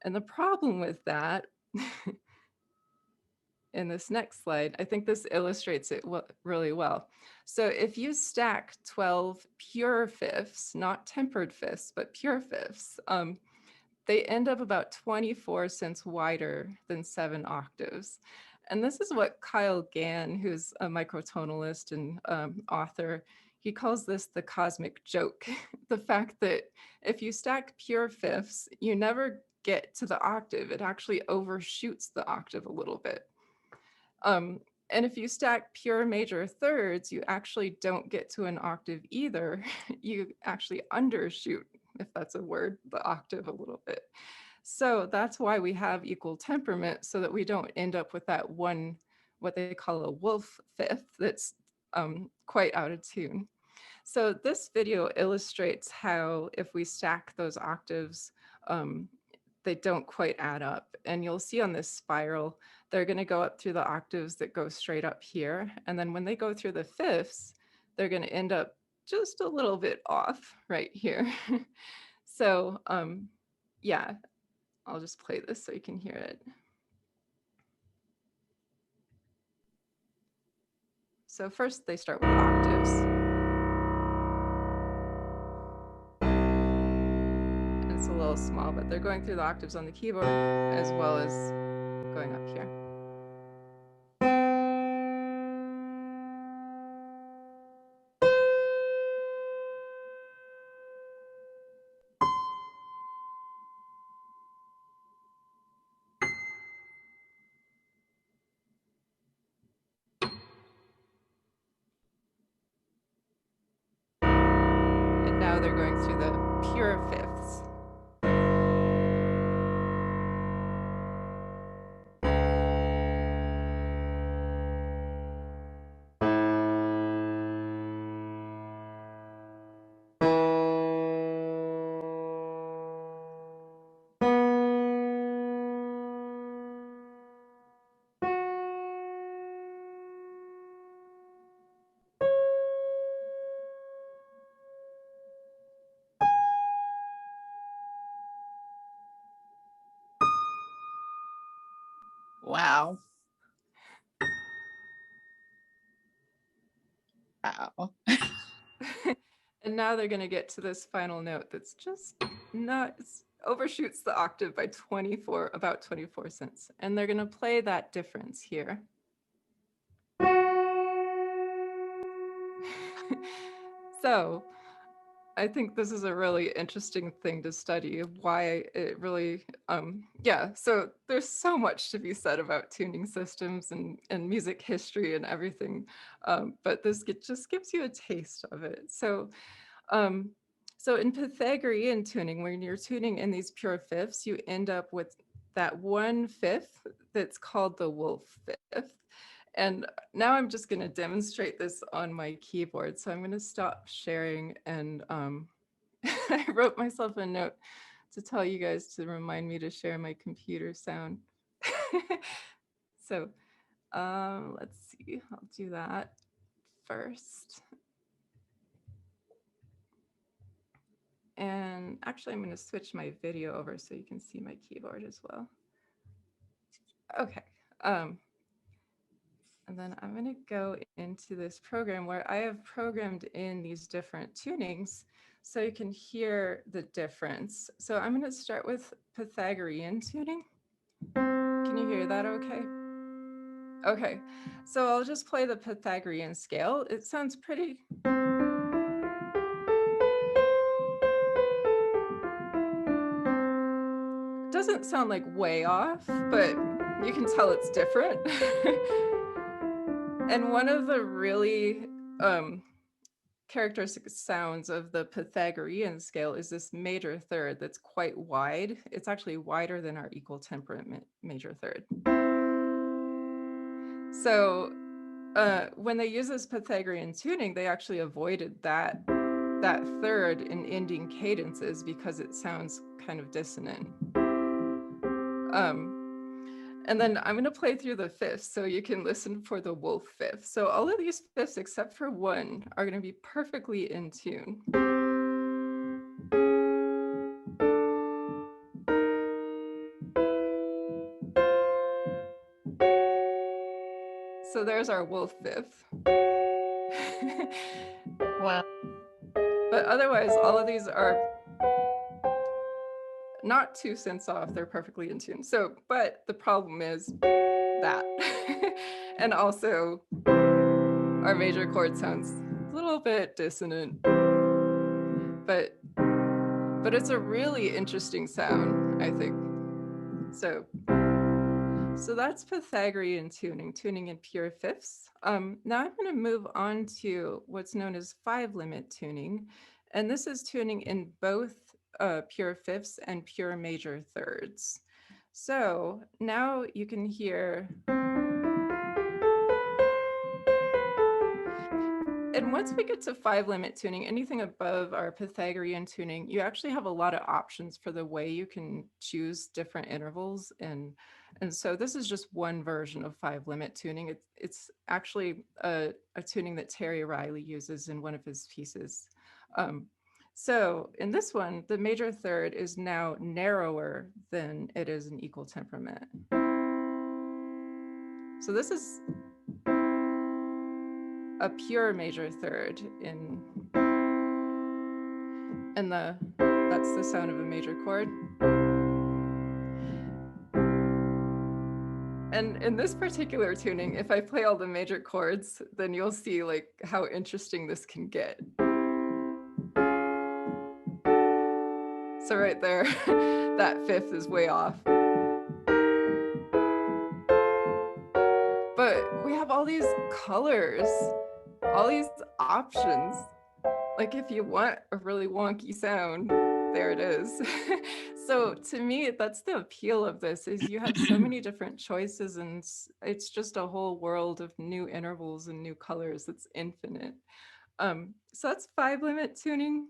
B: And the problem with that in this next slide, I think this illustrates it really well. So if you stack 12 pure fifths, not tempered fifths, but pure fifths, they end up about 24 cents wider than 7 octaves. And this is what Kyle Gann, who's a microtonalist and author, he calls this the cosmic joke. The fact that if you stack pure fifths, you never get to the octave. It actually overshoots the octave a little bit. And if you stack pure major thirds, you actually don't get to an octave either. You actually undershoot, if that's a word, the octave a little bit. So that's why we have equal temperament, so that we don't end up with that one, what they call a wolf fifth, that's quite out of tune. So this video illustrates how if we stack those octaves, they don't quite add up. And you'll see on this spiral, they're going to go up through the octaves that go straight up here. And then when they go through the fifths, they're going to end up just a little bit off right here. So yeah, I'll just play this so you can hear it. So first they start with octaves. It's a little small, but they're going through the octaves on the keyboard as well as going up here. And now they're going through the pure fifths.
A: Wow. Wow.
B: And now they're going to get to this final note that's just overshoots the octave by about 24 cents. And they're going to play that difference here. So I think this is a really interesting thing to study, why it really, yeah, so there's so much to be said about tuning systems and music history and everything, but this just gives you a taste of it. So, so in Pythagorean tuning, when you're tuning in these pure fifths, you end up with that 1/5 that's called the wolf fifth. And now I'm just going to demonstrate this on my keyboard. So I'm going to stop sharing, and I wrote myself a note to tell you guys to remind me to share my computer sound. So let's see, I'll do that first. And actually, I'm going to switch my video over so you can see my keyboard as well. Okay. And then I'm going to go into this program where I have programmed in these different tunings so you can hear the difference. So I'm going to start with Pythagorean tuning. Can you hear that okay? Okay, so I'll just play the Pythagorean scale. It sounds pretty. It doesn't sound like way off, but you can tell it's different. And one of the really characteristic sounds of the Pythagorean scale is this major third that's quite wide. It's actually wider than our equal temperament major third. So when they use this Pythagorean tuning, they actually avoided that third in ending cadences because it sounds kind of dissonant. And then I'm going to play through the fifths so you can listen for the wolf fifth. So all of these fifths except for one are going to be perfectly in tune. So there's our wolf fifth.
A: Wow.
B: But otherwise, all of these are not 2 cents off. They're perfectly in tune. So, but the problem is that. And also, our major chord sounds a little bit dissonant. But it's a really interesting sound, I think. So that's Pythagorean tuning in pure fifths. Now I'm going to move on to what's known as 5-limit tuning. And this is tuning in both pure fifths and pure major thirds. So now you can hear. And once we get to 5-limit tuning, anything above our Pythagorean tuning, you actually have a lot of options for the way you can choose different intervals. And so this is just one version of 5-limit tuning. It's actually a tuning that Terry Riley uses in one of his pieces. So in this one, the major third is now narrower than it is in equal temperament. So this is a pure major third that's the sound of a major chord. And in this particular tuning, if I play all the major chords, then you'll see like how interesting this can get. So right there, that fifth is way off. But we have all these colors, all these options. Like if you want a really wonky sound, there it is. So to me, that's the appeal of this, is you have so many different choices, and it's just a whole world of new intervals and new colors that's infinite. So that's 5-limit tuning.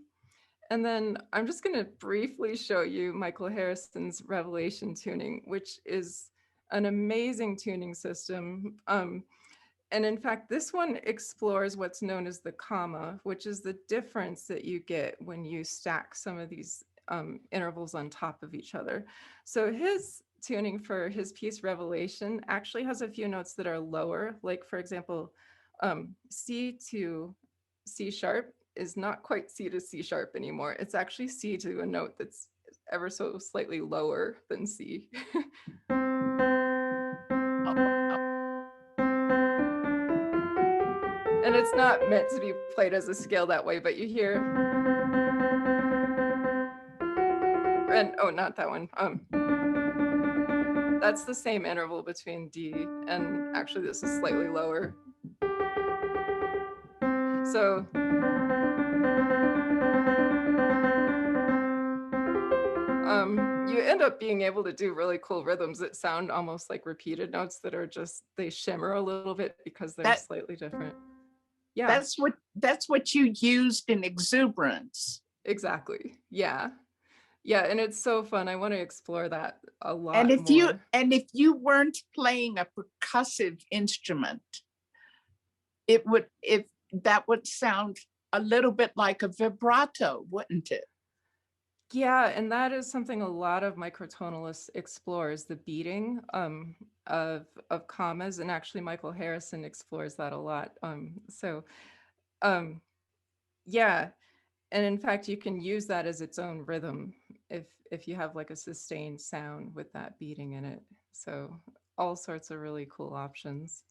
B: And then I'm just going to briefly show you Michael Harrison's Revelation tuning, which is an amazing tuning system. And in fact, this one explores what's known as the comma, which is the difference that you get when you stack some of these intervals on top of each other. So his tuning for his piece Revelation actually has a few notes that are lower, like for example, C to C sharp is not quite C to C sharp anymore. It's actually C to a note that's ever so slightly lower than C. And it's not meant to be played as a scale that way, but you hear, and oh, not that one. That's the same interval between D, and actually this is slightly lower. So you end up being able to do really cool rhythms that sound almost like repeated notes that are just, they shimmer a little bit because they're slightly different. Yeah,
A: that's what you used in Exuberance.
B: exactly. Yeah. Yeah, and it's so fun. I want to explore that a lot
A: And
B: more.
A: if you weren't playing a percussive instrument, that would sound a little bit like a vibrato, wouldn't it?
B: Yeah, and that is something a lot of microtonalists explore, is the beating of commas, and actually Michael Harrison explores that a lot. Yeah, and in fact, you can use that as its own rhythm if you have like a sustained sound with that beating in it. So all sorts of really cool options.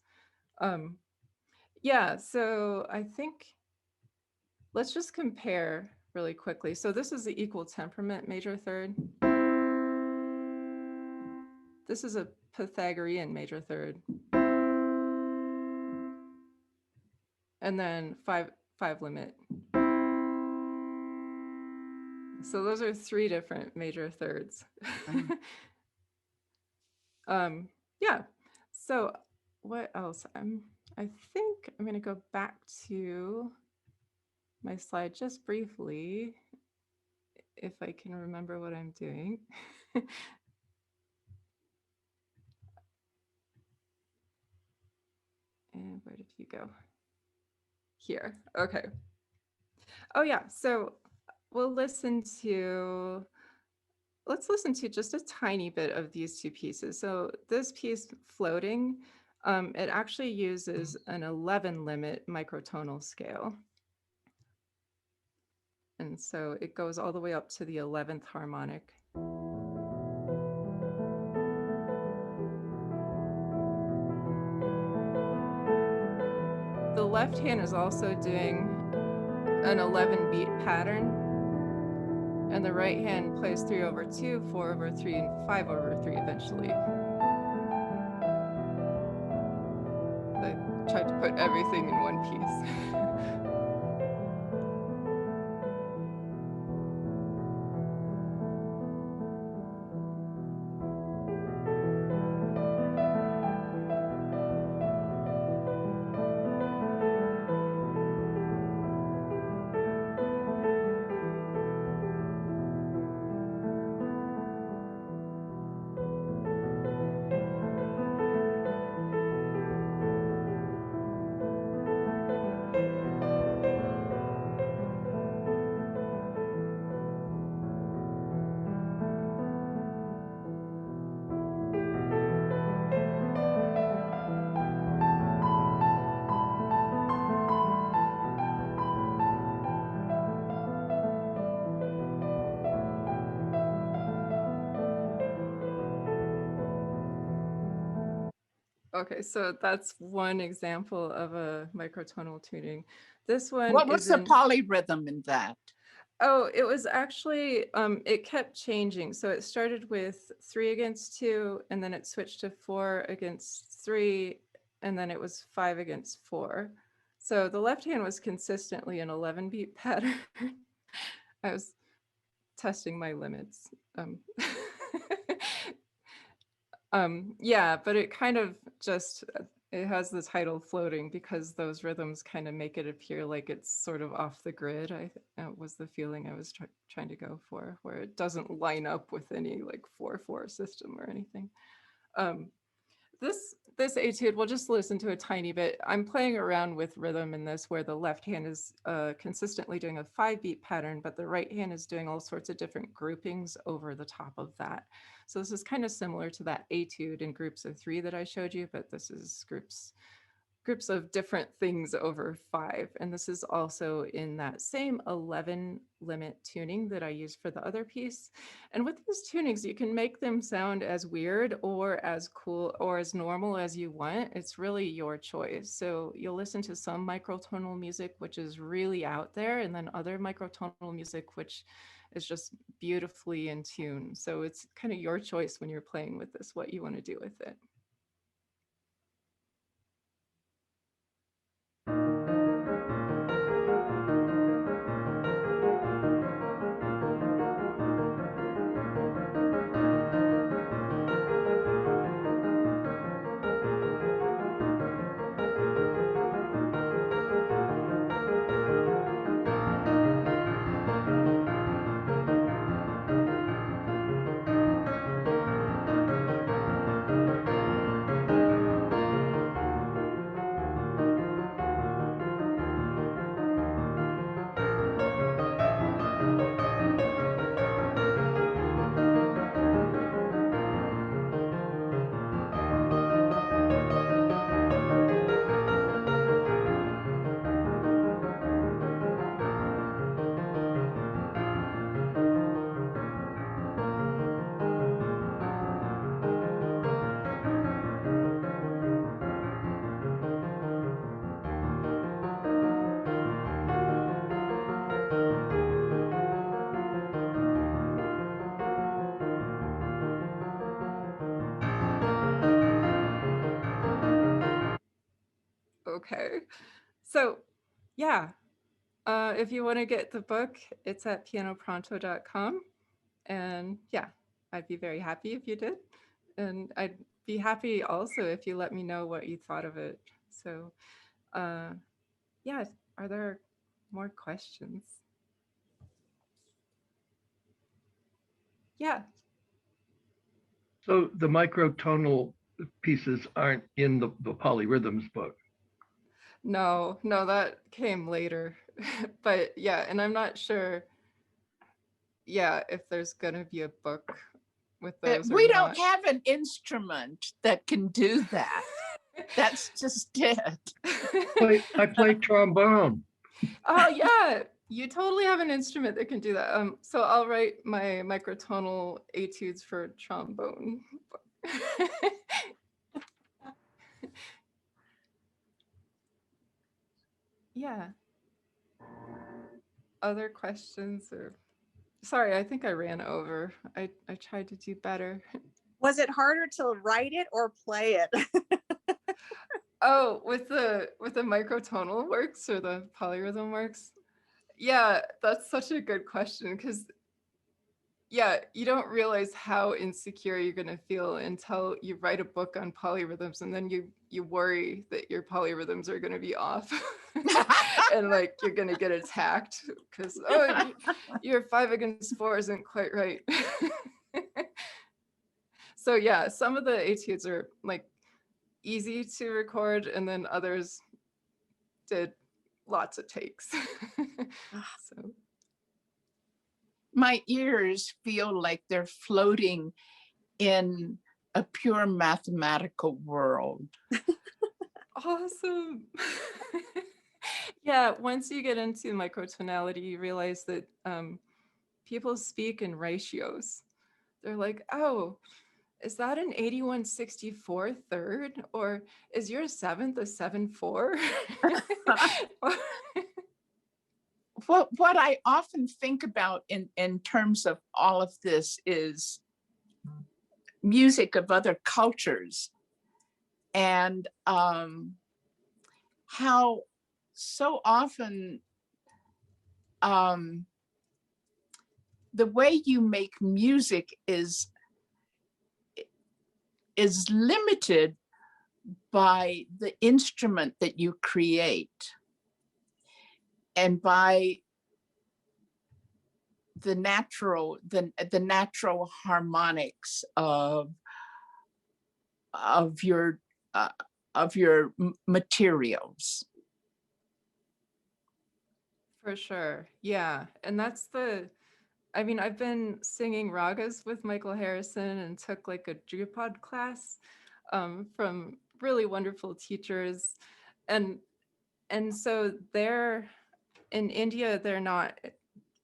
B: Yeah, so I think let's just compare really quickly. So this is the equal temperament major third. This is a Pythagorean major third. And then five limit. So those are three different major thirds. Yeah. So what else? I think I'm going to go back to my slide just briefly, if I can remember what I'm doing. And where did you go? Here. Okay. Oh yeah. So let's listen to just a tiny bit of these two pieces. So this piece, Floating, it actually uses an 11 limit microtonal scale. And so it goes all the way up to the 11th harmonic. The left hand is also doing an 11 beat pattern, and the right hand plays 3/2, 4/3, and 5/3 eventually. I tried to put everything in one piece. Okay, so that's one example of a microtonal tuning. This one
A: What was
B: is
A: the
B: in,
A: polyrhythm in that?
B: oh, it was actually, it kept changing. So it started with 3/2, and then it switched to 4/3, and then it was 5/4. So the left hand was consistently an 11 beat pattern. I was testing my limits. Yeah, but it kind of just, it has the title Floating because those rhythms kind of make it appear like it's sort of off the grid. Was the feeling I was trying to go for, where it doesn't line up with any like 4/4 system or anything. This etude, we'll just listen to a tiny bit. I'm playing around with rhythm in this, where the left hand is consistently doing a 5 beat pattern, but the right hand is doing all sorts of different groupings over the top of that. So this is kind of similar to that etude in groups of 3 that I showed you, but this is groups groups of different things over 5. And this is also in that same 11 limit tuning that I used for the other piece. And with these tunings, you can make them sound as weird or as cool or as normal as you want. It's really your choice. So you'll listen to some microtonal music, which is really out there, and then other microtonal music, which is just beautifully in tune. So it's kind of your choice when you're playing with this, what you want to do with it. Okay. So yeah, if you want to get the book, it's at pianopronto.com. And yeah, I'd be very happy if you did. And I'd be happy also if you let me know what you thought of it. So yeah, are there more questions? Yeah.
C: So the microtonal pieces aren't in the polyrhythms book.
B: No, that came later. But yeah, and I'm not sure, yeah, if there's gonna be a book with those or
A: We
B: not.
A: don't have an instrument that can do that. That's just it.
C: I play trombone.
B: Oh yeah, you totally have an instrument that can do that. So I'll write my microtonal etudes for trombone. Yeah. Other questions or sorry, I think I ran over. I tried to do better.
F: Was it harder to write it or play it?
B: Oh, with the microtonal works or the polyrhythm works? Yeah, that's such a good question because yeah, you don't realize how insecure you're going to feel until you write a book on polyrhythms and then you worry that your polyrhythms are going to be off and like you're going to get attacked because your 5 against 4 isn't quite right. So yeah, some of the etudes are like easy to record and then others did lots of takes. So
A: My ears feel like they're floating in a pure mathematical world.
B: awesome. Yeah, once you get into microtonality, you realize that people speak in ratios. They're like, oh, is that an 8164 third? Or is your 7th a 7/4?
A: What I often think about in terms of all of this is music of other cultures and how so often the way you make music is limited by the instrument that you create and by the natural harmonics of your materials.
B: For sure. Yeah. And that's I mean, I've been singing ragas with Michael Harrison and took like a Drupad class from really wonderful teachers. and so they're in India, they're not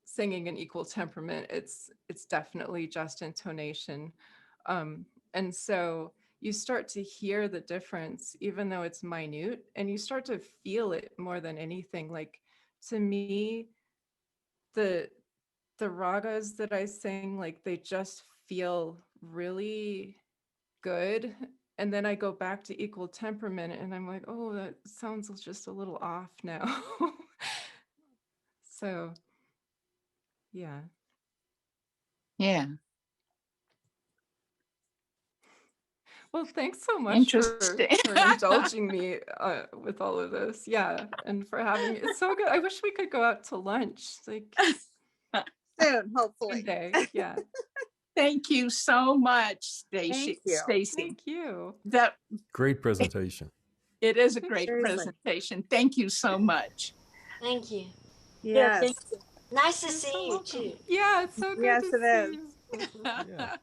B: singing an equal temperament. It's definitely just intonation. And so you start to hear the difference, even though it's minute, and you start to feel it more than anything. Like, to me, the ragas that I sing, like, they just feel really good. And then I go back to equal temperament and I'm like, oh, that sounds just a little off now. So, yeah.
A: Yeah.
B: Well, thanks so much
A: Interesting.
B: for indulging me with all of this. Yeah. And for having it's so good. I wish we could go out to lunch. Like
F: Soon,
B: one
F: hopefully.
B: day. Yeah.
A: Thank you so much,
F: Thank
A: Stacy.
F: you.
A: Stacy.
B: Thank you.
A: That
E: Great presentation.
A: it is a great
F: Seriously.
A: presentation. Thank you so much.
G: Thank you.
F: Yes.
G: Nice to
B: You're so
G: see you
B: welcome.
G: too.
B: Yeah, it's so good
F: Yes,
B: to
F: it
B: see
F: is.
B: you.
E: Yeah.